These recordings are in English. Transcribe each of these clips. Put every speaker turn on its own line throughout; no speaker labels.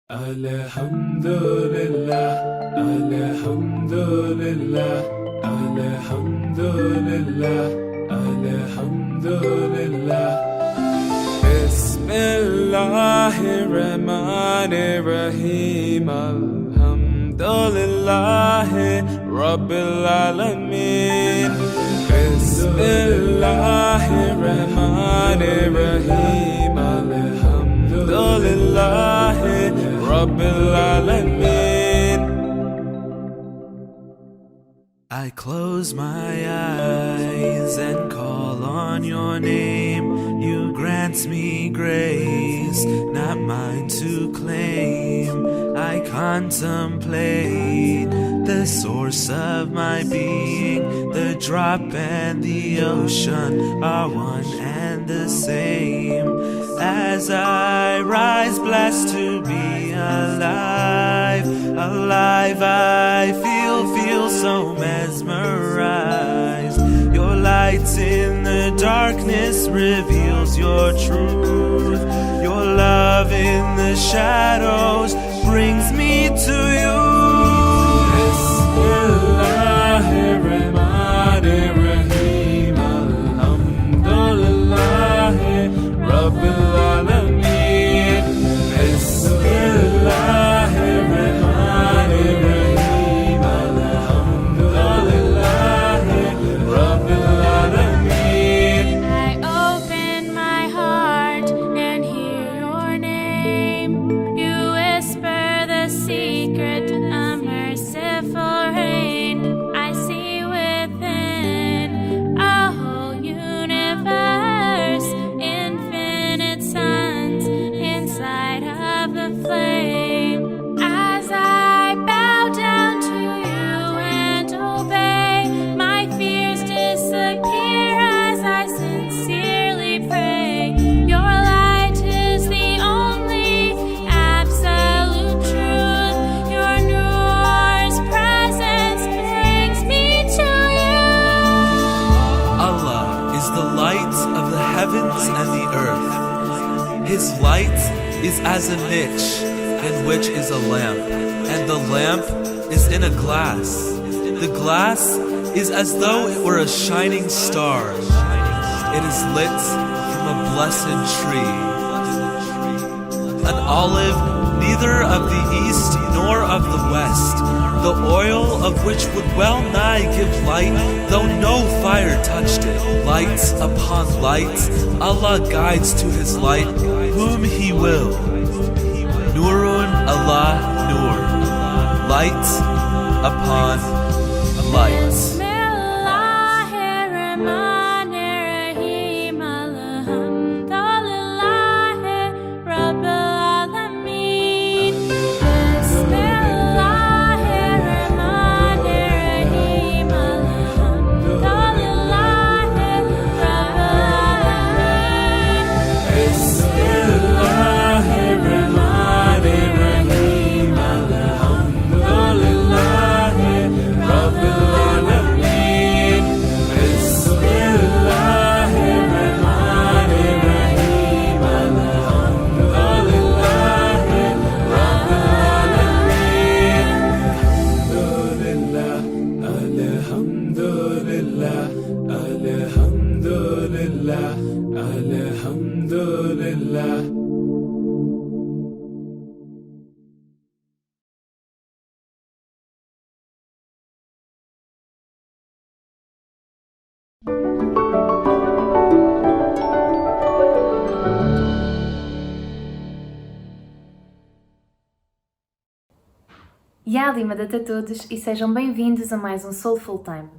Alhamdulillah, Alhamdulillah, Alhamdulillah, Alhamdulillah. Bismillahirrahmanirrahim. Alhamdulillah, Rabbil Alameen. Bismillahirrahmanirrahim. Alhamdulillah, Rabbil Alameen. I close my eyes and call on your name. You grant me grace, not mine to claim. I contemplate the source of my being. The drop and the ocean are one and the same. As I rise, blessed to be alive, alive, I feel so mesmerized. Your light in the darkness reveals your truth. Your love in the shadows brings me to you. Bismillahirrahmanirrahim. Alhamdulillah, Rabbil Alameen. Bismillahirrahmanirrahim. Alhamdulillah, Rabbil Alameen.
I open my heart and hear your name. You whisper the secret, a merciful rain. I see within a whole universe, infinite suns inside of the flame. As I bow down to you and obey, my fears disappear as I sincerely pray. Your light is the only absolute truth. Your Noor's presence brings me to you.
Allah is the light of the heavens and the earth. His light is as a niche, in which is a lamp, and the lamp is in a glass. The glass is as though it were a shining star. It is lit from a blessed tree. An olive neither of the east nor of the west, the oil of which would well nigh give light, though no fire touched it. Light upon light, Allah guides to His light whom He will. Nurun Allah Nur, light upon light.
Bismillahirrahmanirrahim. Alhamdulillah, Rabbil Alameen. Bismillahirrahmanirrahim. Alhamdulillah, Rabbil Alameen.
Bismillahirrahmanirrahim. Alhamdulillah, Rabbil Alameen. Bismillahirrahmanirrahim. Alhamdulillah, Rabbil Alameen. Alhamdulillah, Alhamdulillah, Alhamdulillah, Alhamdulillah.
Yalimadat a todos e sejam bem-vindos a mais um Soulful Time.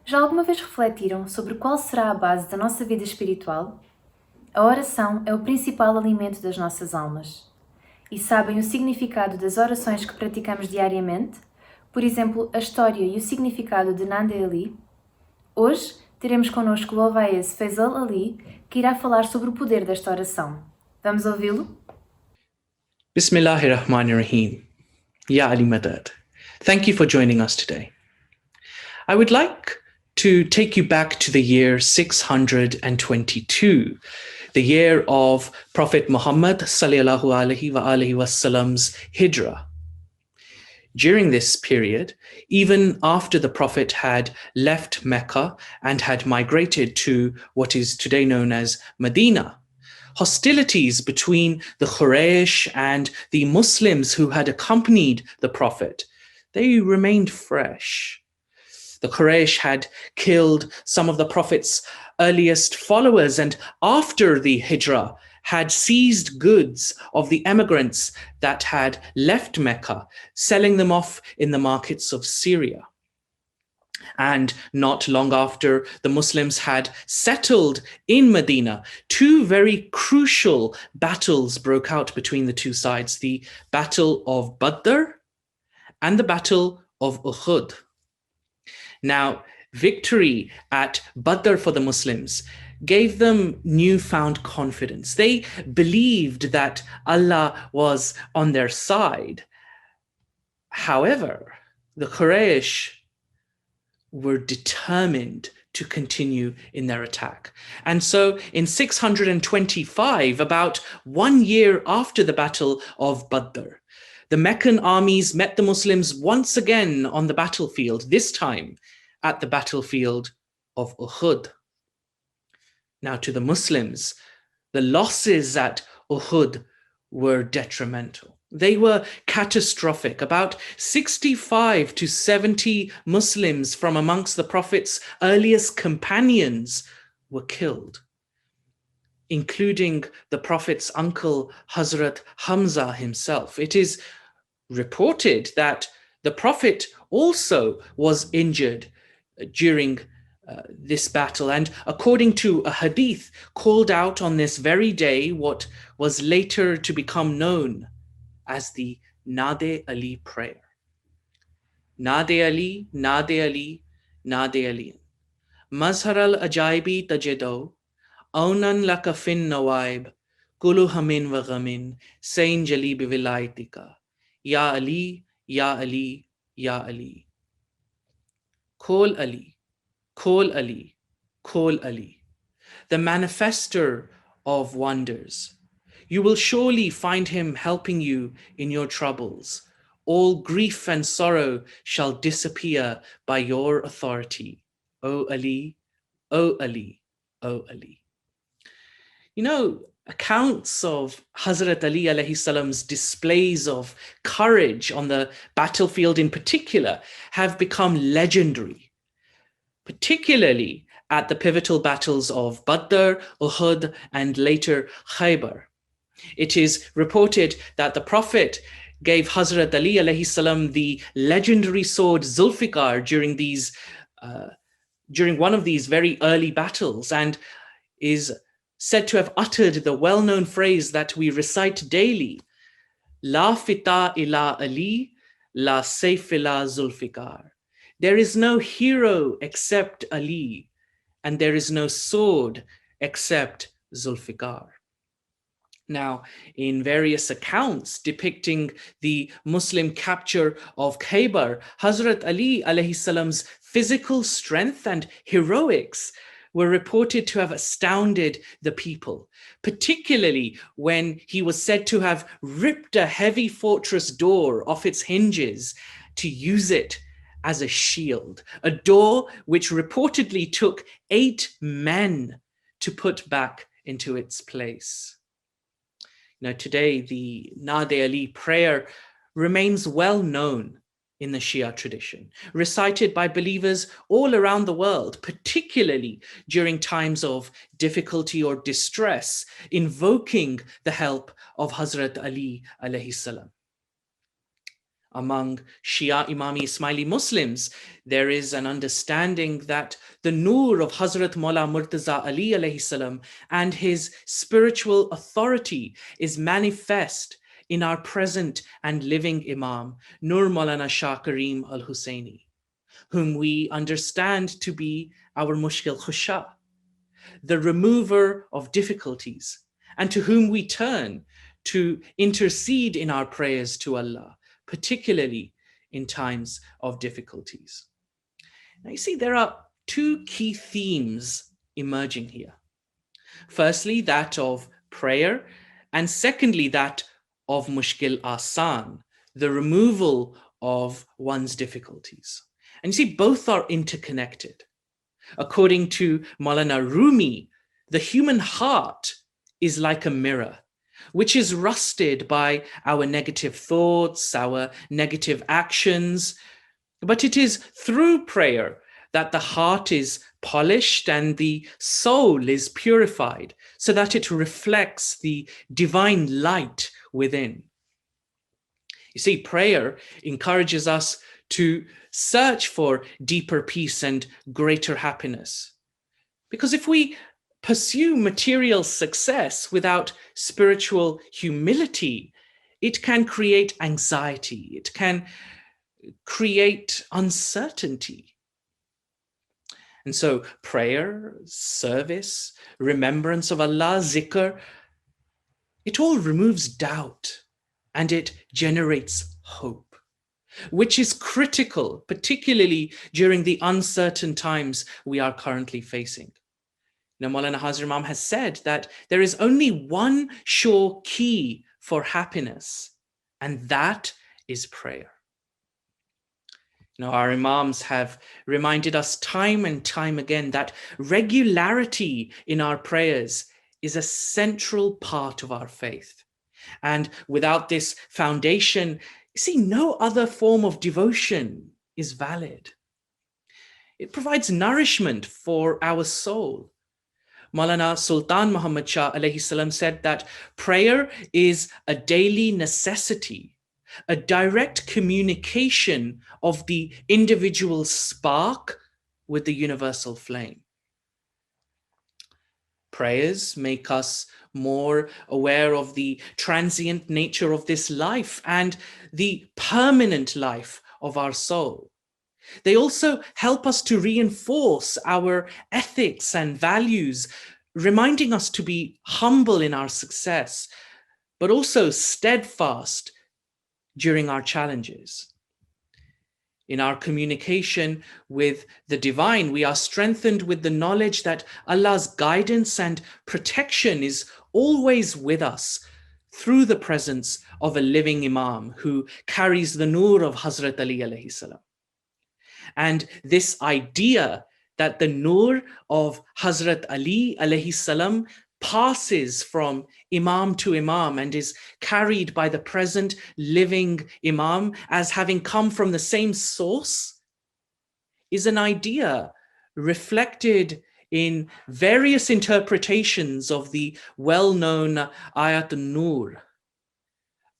Já alguma vez refletiram sobre qual será a base da nossa vida espiritual? A oração é o principal alimento das nossas almas. E sabem o significado das orações que praticamos diariamente? Por exemplo, a história e o significado de Nanda Ali? Hoje teremos connosco o Ovaes Faisal Ali, que irá falar sobre o poder desta oração. Vamos ouvi-lo?
Bismillahirrahmanirrahim. Ya Ali Madad. Thank you for joining us today. I would like to take you back to the year 622, the year of Prophet Muhammad sallallahu alaihi wasallam's hijrah. During this period, even after the Prophet had left Mecca and had migrated to what is today known as Medina, hostilities between the Quraysh and the Muslims who had accompanied the Prophet, they remained fresh. The Quraysh had killed some of the Prophet's earliest followers, and after the Hijrah, had seized goods of the emigrants that had left Mecca, selling them off in the markets of Syria. And not long after the Muslims had settled in Medina, two very crucial battles broke out between the two sides: the Battle of Badr and the Battle of Uhud. Now, victory at Badr for the Muslims gave them newfound confidence. They believed that Allah was on their side. However, the Quraysh were determined to continue in their attack. And so in 625, about 1 year after the Battle of Badr, the Meccan armies met the Muslims once again on the battlefield, this time at the battlefield of Uhud. Now, to the Muslims, the losses at Uhud were detrimental. They were catastrophic. About 65 to 70 Muslims from amongst the Prophet's earliest companions were killed, including the Prophet's uncle, Hazrat Hamza himself. It is reported that the Prophet also was injured during this battle, and according to a hadith, called out on this very day what was later to become known as the Nade Ali prayer. Nade Ali, Nade Ali, Nade Ali. Mazhar al-ajaibi tajido, aunan laka fin nawaib, kulu hamin wa ghamin, sain jali bivilaitika. Ya Ali, Ya Ali, Ya Ali. Call Ali, call Ali, call Ali. The manifester of wonders. You will surely find him helping you in your troubles. All grief and sorrow shall disappear by your authority. O Ali, O Ali, O Ali. You know, accounts of Hazrat Ali alayhi salam's displays of courage on the battlefield in particular have become legendary, particularly at the pivotal battles of Badr, Uhud, and later Khaybar. It is reported that the Prophet gave Hazrat Ali alayhi salam the legendary sword Zulfikar during one of these very early battles, and is said to have uttered the well-known phrase that we recite daily: La fita ila Ali, la sayf ila Zulfikar. There is no hero except Ali, and there is no sword except Zulfikar. Now, in various accounts depicting the Muslim capture of Khaybar, Hazrat Ali alayhi salam's physical strength and heroics were reported to have astounded the people, particularly when he was said to have ripped a heavy fortress door off its hinges to use it as a shield, a door which reportedly took 8 men to put back into its place. Now, today, the Nade Ali prayer remains well known in the Shia tradition, recited by believers all around the world, particularly during times of difficulty or distress, invoking the help of Hazrat Ali alayhi salam. Among Shia Imami Ismaili Muslims, there is an understanding that the nur of Hazrat Maula Murtaza Ali alayhi salam and his spiritual authority is manifest in our present and living Imam, Nur Maulana Shah Kareem al-Husseini, whom we understand to be our Mushkil Khusha, the remover of difficulties, and to whom we turn to intercede in our prayers to Allah, particularly in times of difficulties. Now, you see, there are 2 key themes emerging here. Firstly, that of prayer, and secondly, that of mushkil asan, the removal of one's difficulties. And you see, both are interconnected. According to Maulana Rumi, the human heart is like a mirror, which is rusted by our negative thoughts, our negative actions. But it is through prayer that the heart is polished and the soul is purified so that it reflects the divine light within. You see, prayer encourages us to search for deeper peace and greater happiness. Because if we pursue material success without spiritual humility, it can create anxiety, it can create uncertainty. And so prayer, service, remembrance of Allah, zikr, it all removes doubt and it generates hope, which is critical, particularly during the uncertain times we are currently facing. Now, Maulana Hazir Imam has said that there is only one sure key for happiness, and that is prayer. Our Imams have reminded us time and time again that regularity in our prayers is a central part of our faith. And without this foundation, you see, no other form of devotion is valid. It provides nourishment for our soul. Maulana Sultan Muhammad Shah alayhi salam said that prayer is a daily necessity, a direct communication of the individual spark with the universal flame. Prayers make us more aware of the transient nature of this life and the permanent life of our soul. They also help us to reinforce our ethics and values, reminding us to be humble in our success, but also steadfast during our challenges. In our communication with the divine, we are strengthened with the knowledge that Allah's guidance and protection is always with us through the presence of a living Imam who carries the nur of Hazrat Ali alayhi salam. And this idea that the nur of Hazrat Ali alayhi salam passes from Imam to Imam and is carried by the present living Imam as having come from the same source is an idea reflected in various interpretations of the well-known Ayat an-Nur.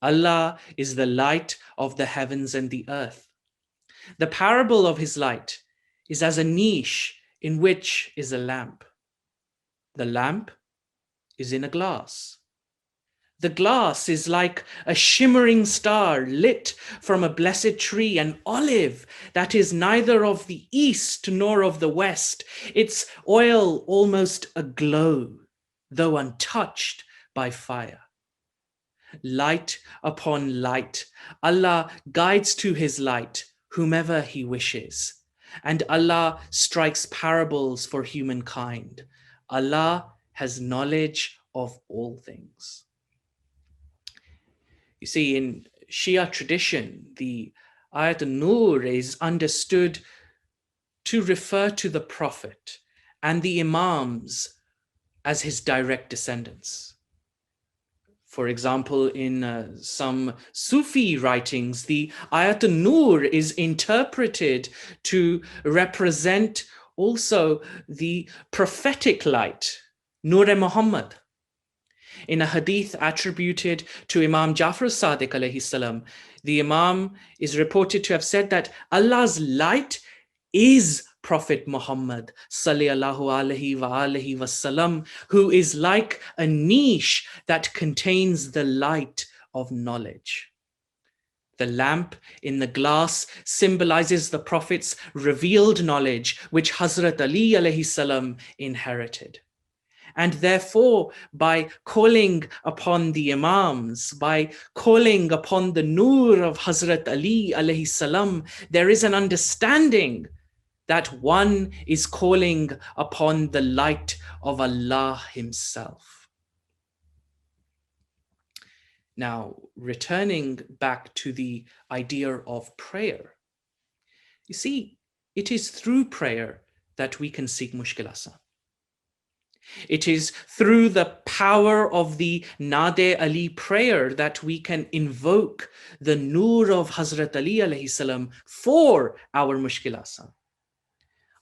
Allah is the light of the heavens and the earth. The parable of his light is as a niche in which is a lamp. The lamp is in a glass. The glass is like a shimmering star lit from a blessed tree, an olive that is neither of the east nor of the west, its oil almost aglow, though untouched by fire. Light upon light, Allah guides to his light whomever he wishes, and Allah strikes parables for humankind. Allah has knowledge of all things. You see, in Shia tradition, the Ayat an-Nur is understood to refer to the Prophet and the Imams as his direct descendants. For example, in some Sufi writings, the Ayat an-Nur is interpreted to represent also the prophetic light, Nur-e-Muhammad. In a hadith attributed to Imam Jafar Sadiq alayhi salam, the Imam is reported to have said that Allah's light is Prophet Muhammad sallallahu alaihi wasallam, who is like a niche that contains the light of knowledge. The lamp in the glass symbolizes the Prophet's revealed knowledge, which Hazrat Ali alayhi salam inherited. And therefore, by calling upon the Imams, by calling upon the nur of Hazrat Ali alayhi salam, there is an understanding that one is calling upon the light of Allah Himself. Now, returning back to the idea of prayer, you see, it is through prayer that we can seek mushkil asan. It is through the power of the Nade Ali prayer that we can invoke the nur of Hazrat Ali alayhi salam for our mushkil asan.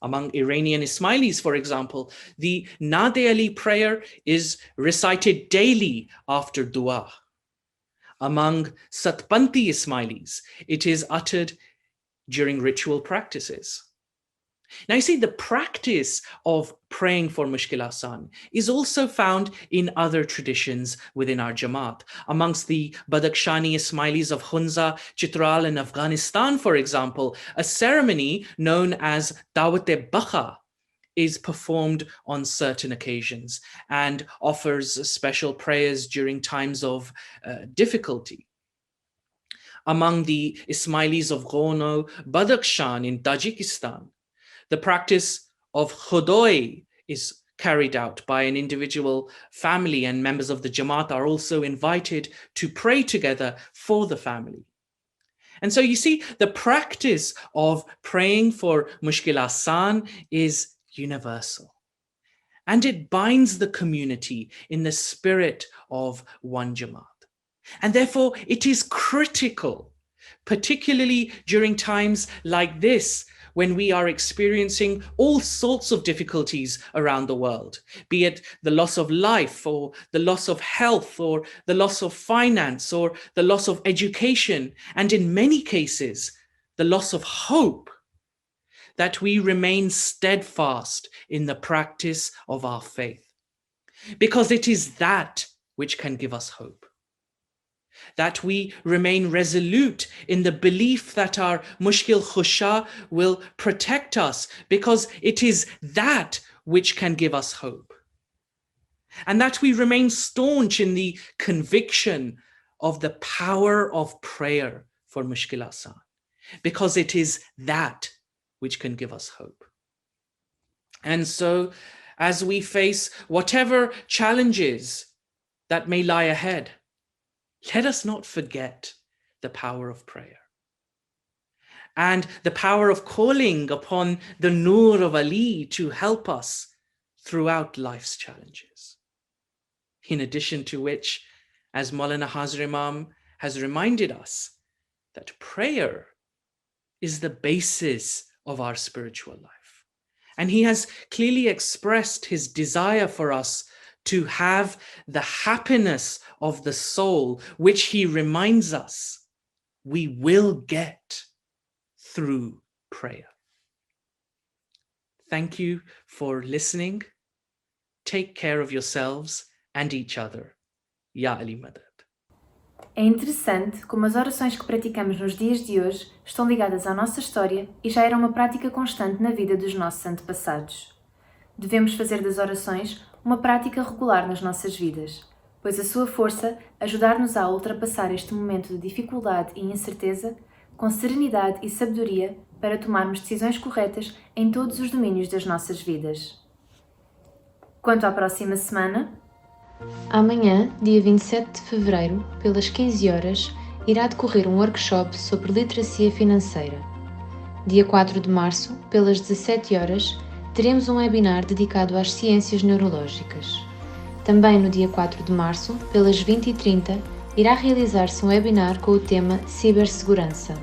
Among Iranian Ismailis, for example, the Nade Ali prayer is recited daily after dua. Among Satpanti Ismailis, it is uttered during ritual practices. Now, you see, the practice of praying for mushkil asan is also found in other traditions within our Jamaat. Amongst the Badakhshani Ismailis of Hunza, Chitral, and Afghanistan, for example, a ceremony known as Dawat-e-Bakha is performed on certain occasions and offers special prayers during times of difficulty. Among the Ismailis of Gono, Badakhshan in Tajikistan, the practice of Khodoi is carried out by an individual family, and members of the Jamaat are also invited to pray together for the family. And so you see, the practice of praying for mushkil asan is universal. And it binds the community in the spirit of one Jamaat. And therefore, it is critical, particularly during times like this, when we are experiencing all sorts of difficulties around the world, be it the loss of life or the loss of health or the loss of finance or the loss of education, and in many cases, the loss of hope, that we remain steadfast in the practice of our faith, because it is that which can give us hope. That we remain resolute in the belief that our mushkil khusha will protect us, because it is that which can give us hope. And that we remain staunch in the conviction of the power of prayer for mushkil asan, because it is that which can give us hope. And so, as we face whatever challenges that may lie ahead, let us not forget the power of prayer and the power of calling upon the Nur of Ali to help us throughout life's challenges. In addition to which, as Maulana Hazar Imam has reminded us, that prayer is the basis of our spiritual life. And he has clearly expressed his desire for us to have the happiness of the soul, which he reminds us we will get through prayer. Thank you for listening. Take care of yourselves and each other. Ya Ali Madad.
É interessante como as orações que praticamos nos dias de hoje estão ligadas à nossa história e já eram uma prática constante na vida dos nossos antepassados. Devemos fazer das orações uma prática regular nas nossas vidas, pois a sua força ajudar-nos a ultrapassar este momento de dificuldade e incerteza com serenidade e sabedoria para tomarmos decisões corretas em todos os domínios das nossas vidas. Quanto à próxima semana, amanhã, dia 27 de fevereiro, pelas 15 horas, irá decorrer um workshop sobre literacia financeira. Dia 4 de março, pelas 17 horas, teremos um webinar dedicado às ciências neurológicas. Também no dia 4 de março, pelas 20h30, irá realizar-se um webinar com o tema Cibersegurança.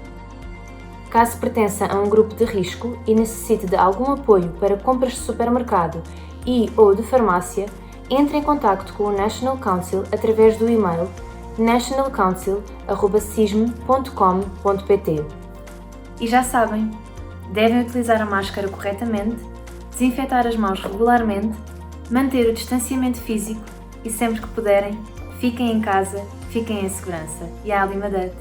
Caso pertença a um grupo de risco e necessite de algum apoio para compras de supermercado e/ou de farmácia, entre em contacto com o National Council através do e-mail nationalcouncil@cisme.com.pt. E já sabem, devem utilizar a máscara corretamente, desinfetar as mãos regularmente, manter o distanciamento físico e sempre que puderem, fiquem em casa, fiquem em segurança. Ya Ali Madad.